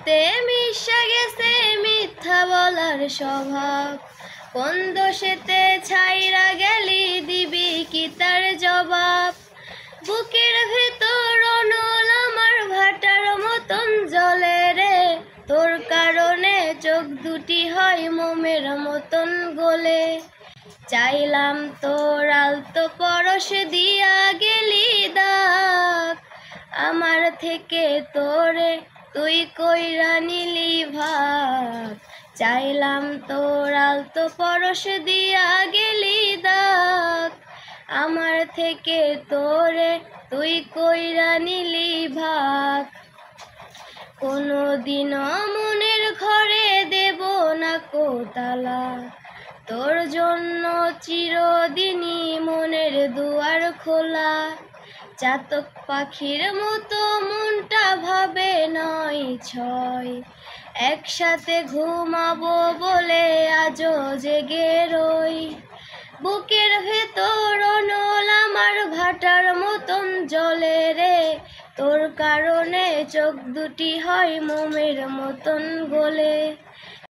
রক্তে মিশে গেছে মিথ্যা বলার স্বভাব। কোন দোষেতে ছাইরা গেলি দিবি কি তার জবাব? বুকের ভেতর অনল আমার ভাটার মতন জ্বলে রে, তোর কারণে চোখ দুটি হয় মোমের মতন গলে। চাইলাম তোর আলতো পরশ দিয়া গেলি দাগ, আমার থেকে তোরে তুই কইরা নিলি ভাগ। চাইলাম তোর আলতো পরশ দিয়া গেলি দাগ, আমার থেকে তোরে তুই কইরা নিলি ভাগ। কোনোদিনও মনের ঘরে দেব না কো তালা, তোর জন্য চিরদিনই মনের দুয়ার খোলা। চাতক পাখির মতো মনটা ভাবে নয় ছয়, একসাথে ঘুমাবো বলে আজও জেগে রই। বুকের ভেতর অনল আমার ভাটার মতন জ্বলে রে, তোর কারণে চোখ দুটি হয় মোমের মতন গলে।